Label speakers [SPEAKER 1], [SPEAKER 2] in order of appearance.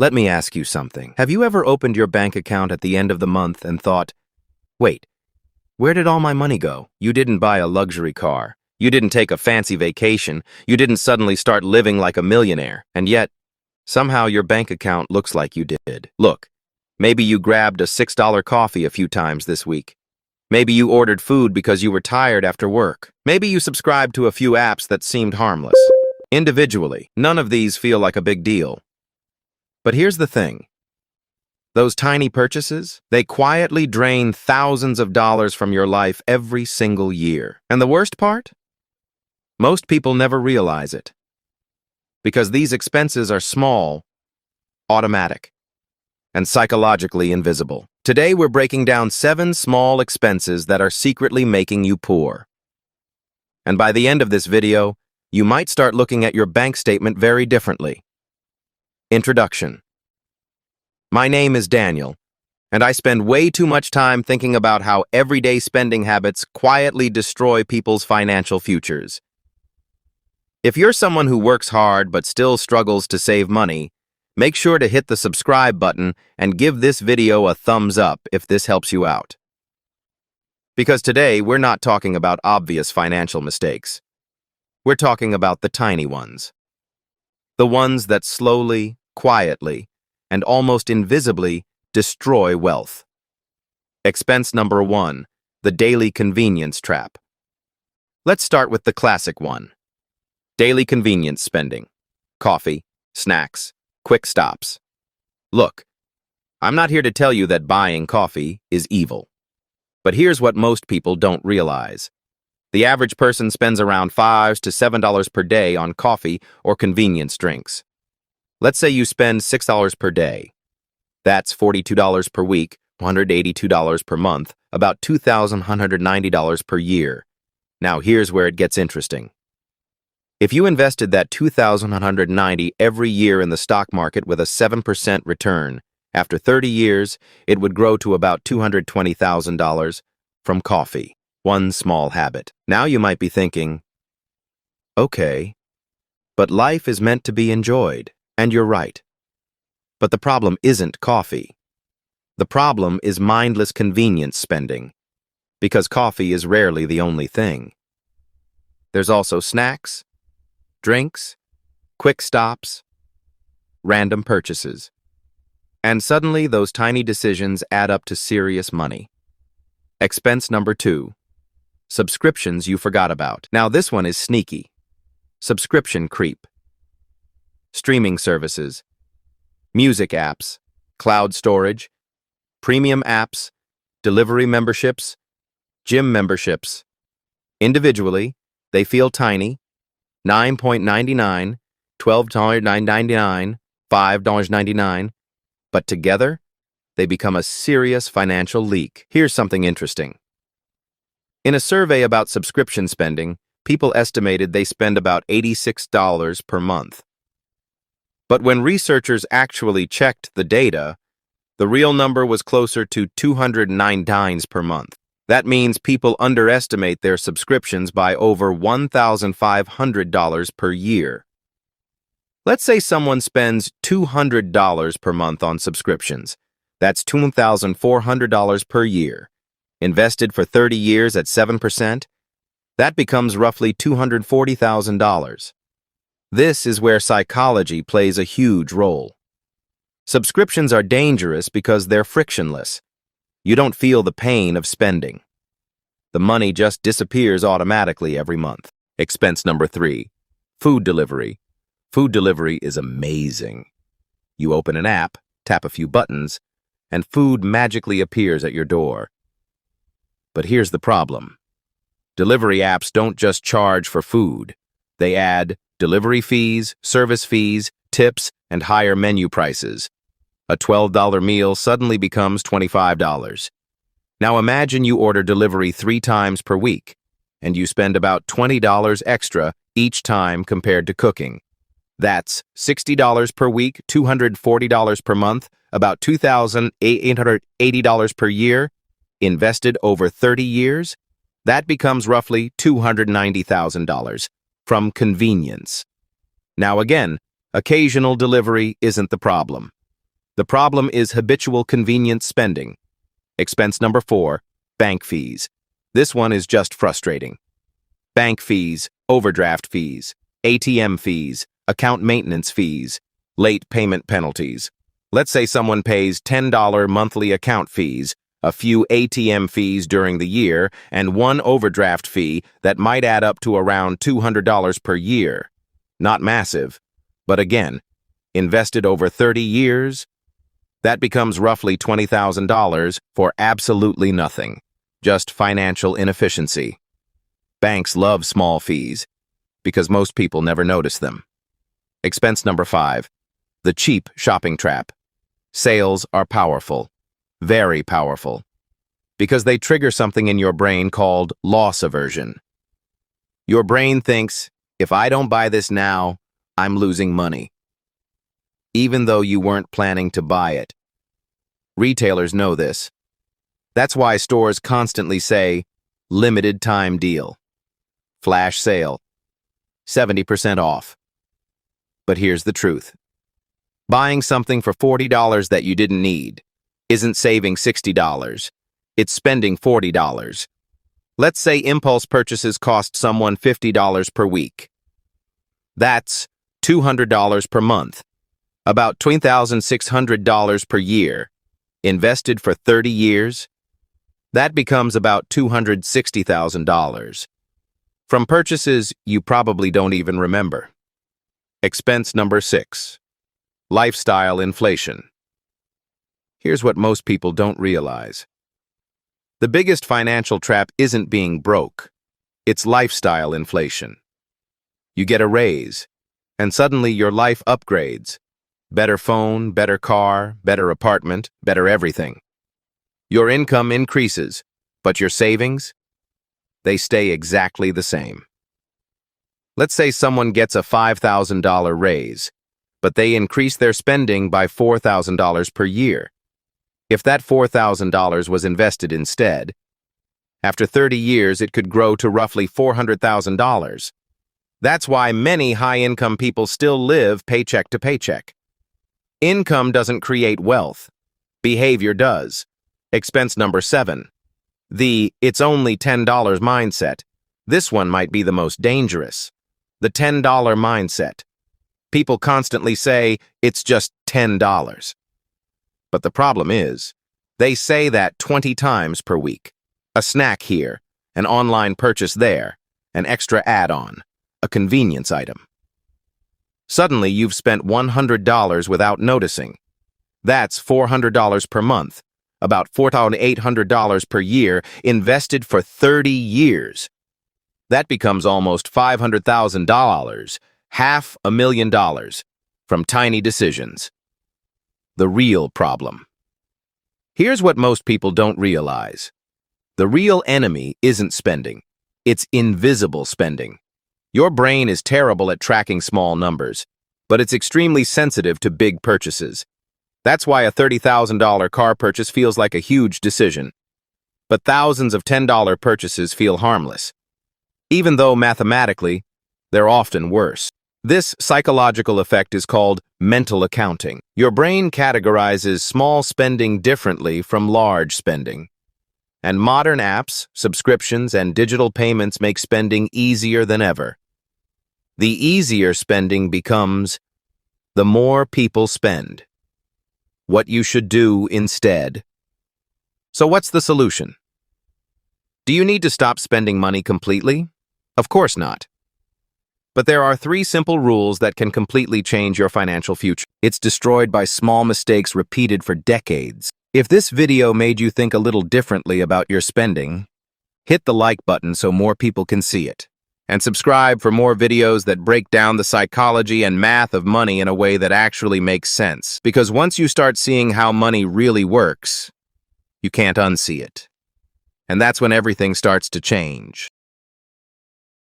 [SPEAKER 1] Let me ask you something. Have you ever opened your bank account at the end of the month and thought, wait, where did all my money go? You didn't buy a luxury car. You didn't take a fancy vacation. You didn't suddenly start living like a millionaire. And yet, somehow your bank account looks like you did. Look, maybe you grabbed a $6 coffee a few times this week. Maybe you ordered food because you were tired after work. Maybe you subscribed to a few apps that seemed harmless. Individually, none of these feel like a big deal. But here's the thing. Those tiny purchases, they quietly drain thousands of dollars from your life every single year. And the worst part? Most people never realize it. Because these expenses are small, automatic, and psychologically invisible. Today, we're breaking down 7 small expenses that are secretly making you poor. And by the end of this video, you might start looking at your bank statement very differently. Introduction. My name is Daniel, and I spend way too much time thinking about how everyday spending habits quietly destroy people's financial futures. If you're someone who works hard but still struggles to save money, make sure to hit the subscribe button and give this video a thumbs up if this helps you out. Because today, we're not talking about obvious financial mistakes. We're talking about the tiny ones. The ones that slowly, quietly, and almost invisibly destroy wealth. Expense number 1, the daily convenience trap. Let's start with the classic one. Daily convenience spending. Coffee, snacks, quick stops. Look, I'm not here to tell you that buying coffee is evil. But here's what most people don't realize. The average person spends around $5 to $7 per day on coffee or convenience drinks. Let's say you spend $6 per day. That's $42 per week, $182 per month, about $2,190 per year. Now here's where it gets interesting. If you invested that $2,190 every year in the stock market with a 7% return, after 30 years, it would grow to about $220,000 from coffee. One small habit. Now you might be thinking, okay, but life is meant to be enjoyed. And you're right. But the problem isn't coffee. The problem is mindless convenience spending, because coffee is rarely the only thing. There's also snacks, drinks, quick stops, random purchases. And suddenly those tiny decisions add up to serious money. Expense number 2, subscriptions you forgot about. Now this one is sneaky. Subscription creep. Streaming services, music apps, cloud storage, premium apps, delivery memberships, gym memberships. Individually, they feel tiny, $9.99, $12.99, $5.99, but together, they become a serious financial leak. Here's something interesting. In a survey about subscription spending, people estimated they spend about $86 per month. But when researchers actually checked the data, the real number was closer to $209 per month. That means people underestimate their subscriptions by over $1,500 per year. Let's say someone spends $200 per month on subscriptions. That's $2,400 per year. Invested for 30 years at 7%, that becomes roughly $240,000. This is where psychology plays a huge role. Subscriptions are dangerous because they're frictionless. You don't feel the pain of spending. The money just disappears automatically every month. Expense number 3, food delivery. Food delivery is amazing. You open an app, tap a few buttons, and food magically appears at your door. But here's the problem. Delivery apps don't just charge for food. They add delivery fees, service fees, tips, and higher menu prices. A $12 meal suddenly becomes $25. Now imagine you order delivery 3 times per week, and you spend about $20 extra each time compared to cooking. That's $60 per week, $240 per month, about $2,880 per year. Invested over 30 years, that becomes roughly $290,000 from convenience. Now again, occasional delivery isn't the problem. The problem is habitual convenience spending. Expense number 4, bank fees. This one is just frustrating. Bank fees, overdraft fees, ATM fees, account maintenance fees, late payment penalties. Let's say someone pays $10 monthly account fees, a few ATM fees during the year, and one overdraft fee that might add up to around $200 per year. Not massive, but again, invested over 30 years, that becomes roughly $20,000 for absolutely nothing, just financial inefficiency. Banks love small fees because most people never notice them. Expense number 5, the cheap shopping trap. Sales are powerful, very powerful, because they trigger something in your brain called loss aversion. Your brain thinks, if I don't buy this now, I'm losing money, even though you weren't planning to buy it. Retailers know this. That's why stores constantly say, limited time deal, flash sale, 70% off. But here's the truth. Buying something for $40 that you didn't need isn't saving $60. It's spending $40. Let's say impulse purchases cost someone $50 per week. That's $200 per month, about $2,600 per year. Invested for 30 years, that becomes about $260,000. From purchases you probably don't even remember. Expense number 6, lifestyle inflation. Here's what most people don't realize. The biggest financial trap isn't being broke. It's lifestyle inflation. You get a raise, and suddenly your life upgrades. Better phone, better car, better apartment, better everything. Your income increases, but your savings? They stay exactly the same. Let's say someone gets a $5,000 raise, but they increase their spending by $4,000 per year. If that $4,000 was invested instead, after 30 years it could grow to roughly $400,000. That's why many high-income people still live paycheck to paycheck. Income doesn't create wealth. Behavior does. Expense number 7, the "it's only $10" mindset. This one might be the most dangerous. The $10 mindset. People constantly say, it's just $10. But the problem is, they say that 20 times per week. A snack here, an online purchase there, an extra add-on, a convenience item. Suddenly, you've spent $100 without noticing. That's $400 per month, about $4,800 per year, invested for 30 years. That becomes almost $500,000, $500,000, from tiny decisions. The real problem. Here's what most people don't realize. The real enemy isn't spending. It's invisible spending. Your brain is terrible at tracking small numbers, but it's extremely sensitive to big purchases. That's why a $30,000 car purchase feels like a huge decision. But thousands of $10 purchases feel harmless, even though mathematically, they're often worse. This psychological effect is called mental accounting. Your brain categorizes small spending differently from large spending. And modern apps, subscriptions, and digital payments make spending easier than ever. The easier spending becomes the more people spend. What you should do instead. So what's the solution? Do you need to stop spending money completely? Of course not. But there are 3 simple rules that can completely change your financial future. It's destroyed by small mistakes repeated for decades. If this video made you think a little differently about your spending, hit the like button so more people can see it. And subscribe for more videos that break down the psychology and math of money in a way that actually makes sense. Because once you start seeing how money really works, you can't unsee it. And that's when everything starts to change.